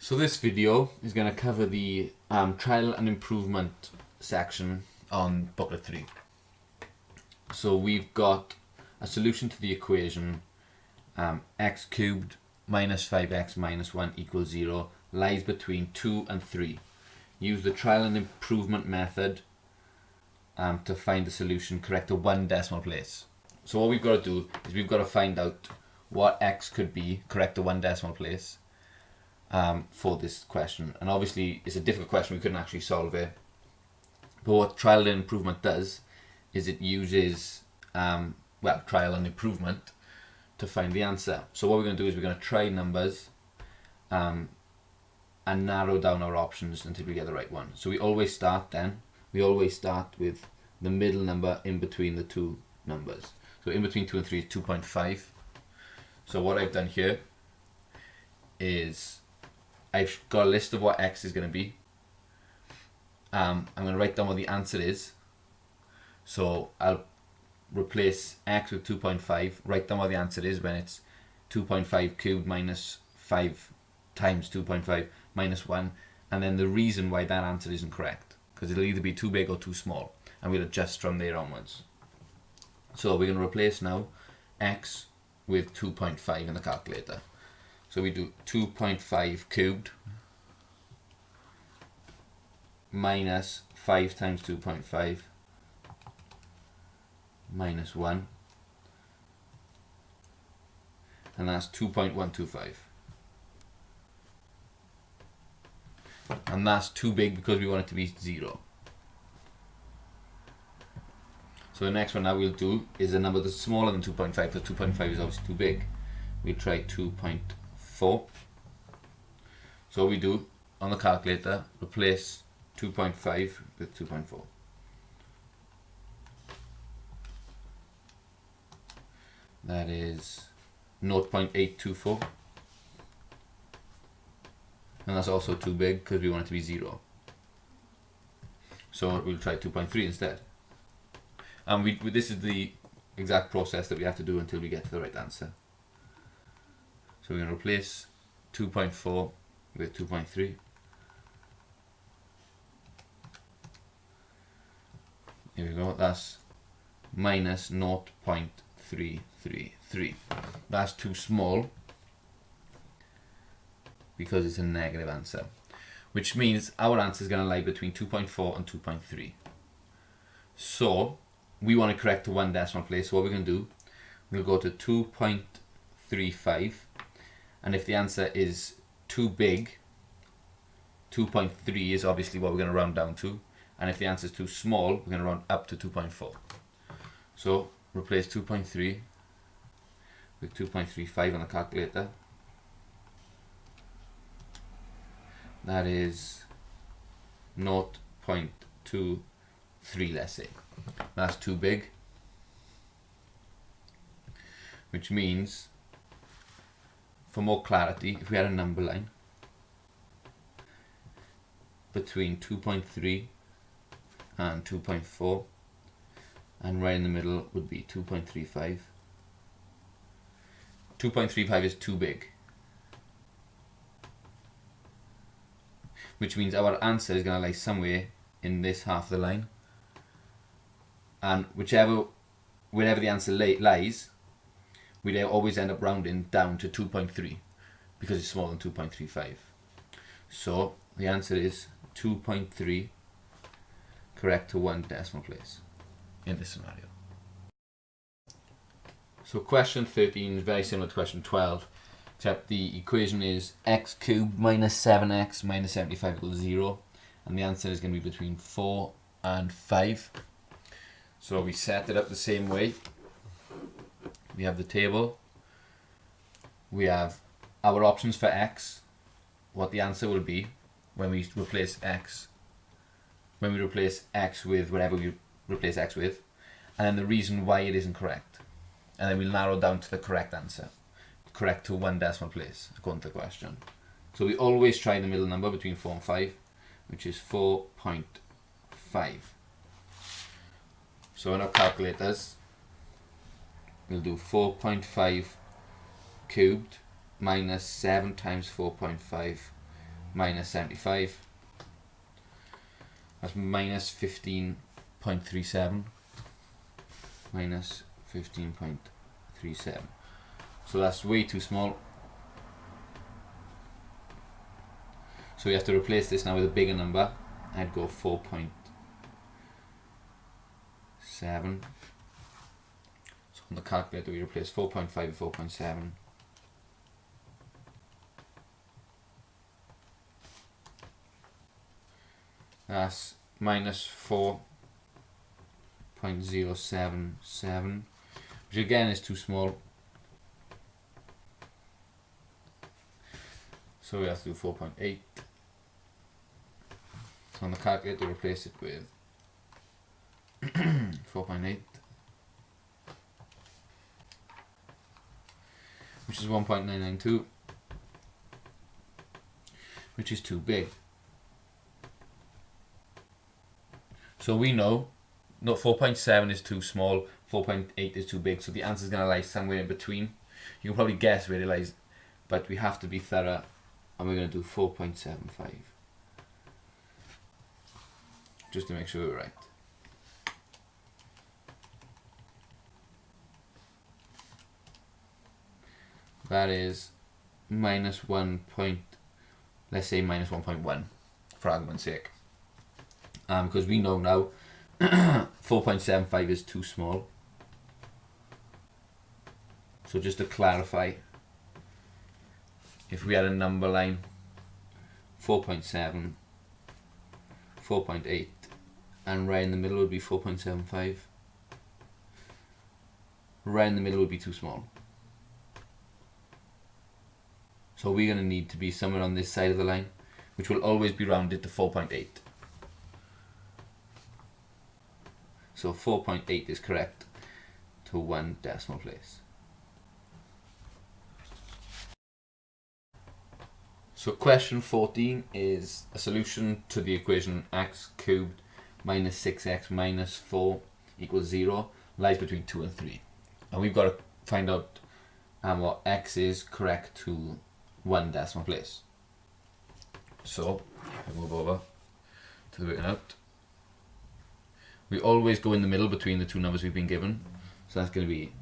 So this video is going to cover the trial and improvement section on Booklet 3. So we've got a solution to the equation x cubed minus 5x minus 1 equals 0 lies between 2 and 3. Use the trial and improvement method to find the solution correct to one decimal place. So what we've got to do is we've got to find out what x could be correct to one decimal place for this question. And obviously it's a difficult question, we couldn't actually solve it. But what trial and improvement does is it uses trial and improvement to find the answer. So what we're going to do is we're going to try numbers and narrow down our options until we get the right one. So we always start with the middle number in between the two numbers. So in between 2 and 3 is 2.5. So what I've done here is I've got a list of what x is going to be. I'm going to write down what the answer is. So I'll replace x with 2.5, write down what the answer is when it's 2.5 cubed minus 5 times 2.5 minus 1, and then the reason why that answer isn't correct, because it'll either be too big or too small, and we'll adjust from there onwards. So we're going to replace now x with 2.5 in the calculator. So we do 2.5 cubed minus 5 times 2.5 minus 1, and that's 2.125. And that's too big because we want it to be 0. So the next one now we'll do is a number that's smaller than 2.5, because 2.5 is obviously too big. We'll try 2.4. So what we do on the calculator, replace 2.5 with 2.4. That is 0.824. And that's also too big because we want it to be 0. So we'll try 2.3 instead. And this is the exact process that we have to do until we get to the right answer. So we're going to replace 2.4 with 2.3. Here we go, that's minus 0.333. That's too small because it's a negative answer, which means our answer is going to lie between 2.4 and 2.3. So we want to correct to one decimal place. So what we're going to do, we'll go to 2.35, and if the answer is too big, 2.3 is obviously what we're going to round down to, and if the answer is too small, we're going to round up to 2.4. So replace 2.3 with 2.35 on the calculator. That is 0.23, let's say. That's too big, which means, for more clarity, if we had a number line between 2.3 and 2.4, and right in the middle would be 2.35. 2.35 is too big, which means our answer is going to lie somewhere in this half of the line, and wherever the answer lies, we'd always end up rounding down to 2.3 because it's smaller than 2.35. So the answer is 2.3 correct to one decimal place in this scenario. So question 13 is very similar to question 12, except the equation is x cubed minus 7x minus 75 equals 0, and the answer is going to be between 4 and 5. So we set it up the same way. We have the table, we have our options for x, what the answer will be when we replace x with whatever we replace x with, and then the reason why it isn't correct. And then we'll narrow down to the correct answer, correct to one decimal place, according to the question. So we always try the middle number between 4 and 5, which is 4.5. So in our calculators, we'll do 4.5 cubed minus 7 times 4.5 minus 75. That's minus 15.37. Minus 15.37. So that's way too small. So we have to replace this now with a bigger number. I'd go 4.7. So on the calculator we replace 4.5 with 4.7. That's minus 4.077, which again is too small. So we have to do 4.8. So on the calculator replace it with 4.8, which is 1.992, which is too big. So we know 4.7 is too small, 4.8 is too big, so the answer is going to lie somewhere in between. You can probably guess where it lies, but we have to be thorough, and we're going to do 4.75, just to make sure we're right. That is minus 1 point, let's say minus 1.1 for argument's sake. Because we know now 4.75 is too small. So just to clarify, if we had a number line 4.7, 4.8, and right in the middle would be 4.75, right in the middle would be too small. So we're going to need to be somewhere on this side of the line, which will always be rounded to 4.8. So 4.8 is correct to 1 decimal place. So question 14 is a solution to the equation x cubed minus 6x minus 4 equals 0 lies between 2 and 3. And we've got to find out what x is correct to 1 decimal place. So I move over to the written out. We always go in the middle between the two numbers we've been given. So that's going to be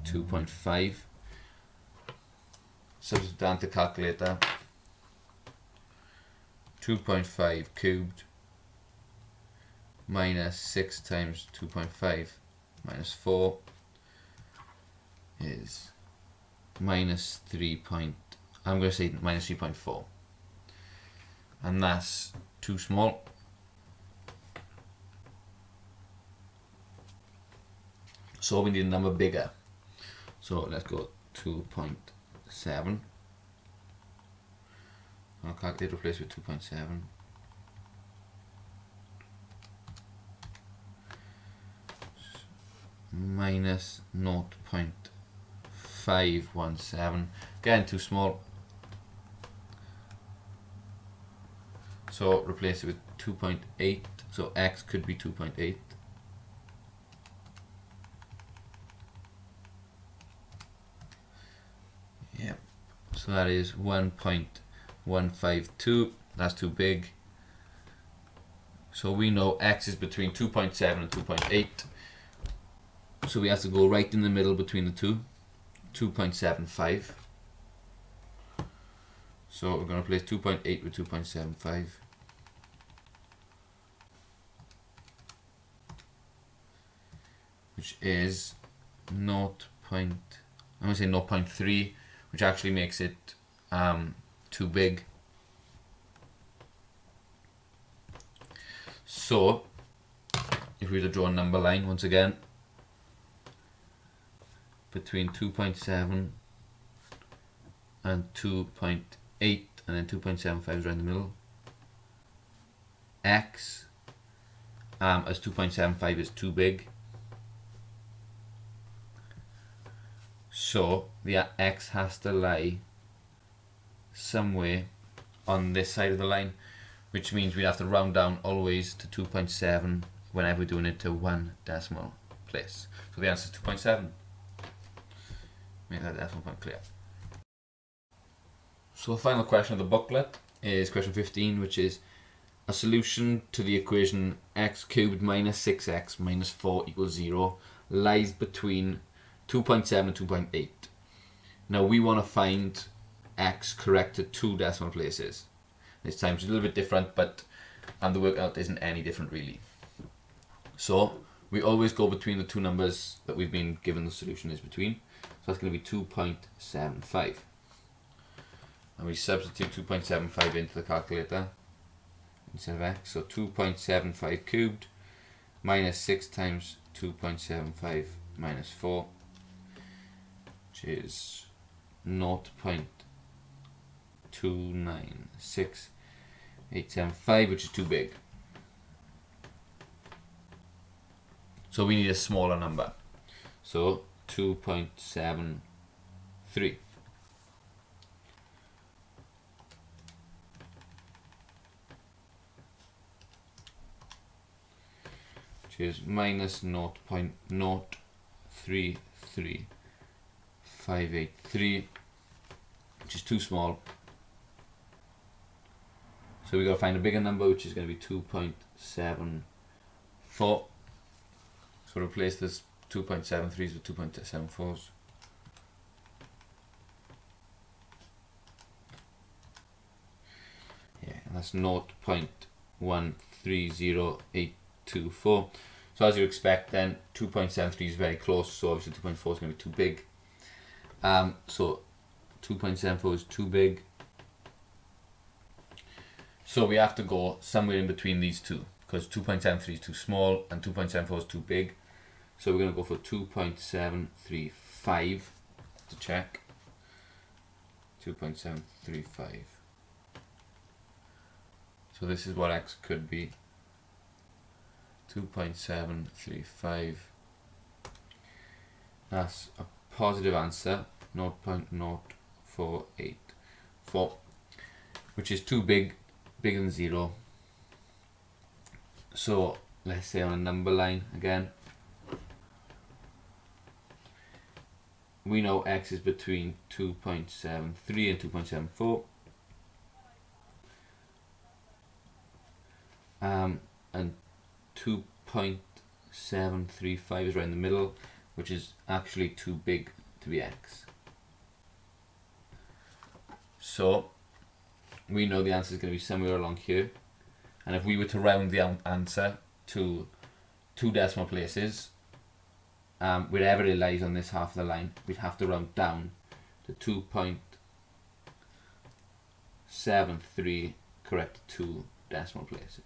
2.5. Substitute down to calculator. 2.5 cubed minus 6 times 2.5 minus 4 is minus 3 point, I'm going to say minus 3.4, and that's too small. So we need a number bigger. So let's go 2.7. I'll calculate replace with 2.7. Minus 0.517. Again, too small. So replace it with 2.8. So x could be 2.8. Yep. So that is 1.152. That's too big. So we know x is between 2.7 and 2.8. So we have to go right in the middle between the two, 2.75. So we're going to replace 2.8 with 2.75. Which is 0.3, which actually makes it too big. So if we were to draw a number line once again between 2.7 and 2.8, and then 2.75 is right in the middle, x as 2.75 is too big. So the x has to lie somewhere on this side of the line, which means we'd have to round down always to 2.7 whenever we're doing it to 1 decimal place. So the answer is 2.7. Make that decimal point clear. So the final question of the booklet is question 15, which is a solution to the equation x cubed minus 6x minus 4 equals 0 lies between 2.7 and 2.8. Now we want to find x correct at 2 decimal places. This time it's a little bit different, but the workout isn't any different really. So we always go between the two numbers that we've been given the solution is between. So that's going to be 2.75. And we substitute 2.75 into the calculator instead of x. So 2.75 cubed minus 6 times 2.75 minus 4, which is 0.296875, which is too big. So we need a smaller number. So 2.73. Which is minus 0.033583, which is too small. So we got to find a bigger number, which is going to be 2.74. So replace this 2.73s with 2.74s. Yeah, and that's 0.130824. So as you expect, then 2.73 is very close. So obviously 2.4 is going to be too big. So 2.74 is too big. So we have to go somewhere in between these two, because 2.73 is too small and 2.74 is too big. So we're going to go for 2.735 to check. 2.735. So this is what x could be. 2.735. That's a positive answer, 0.0484, which is too big, bigger than 0. So let's say on a number line again, we know x is between 2.73 and 2.74. And 2.735 is right in the middle, which is actually too big to be x. So we know the answer is going to be somewhere along here. And if we were to round the answer to 2 decimal places, wherever it lies on this half of the line, we'd have to round down to 2.73 correct 2 decimal places.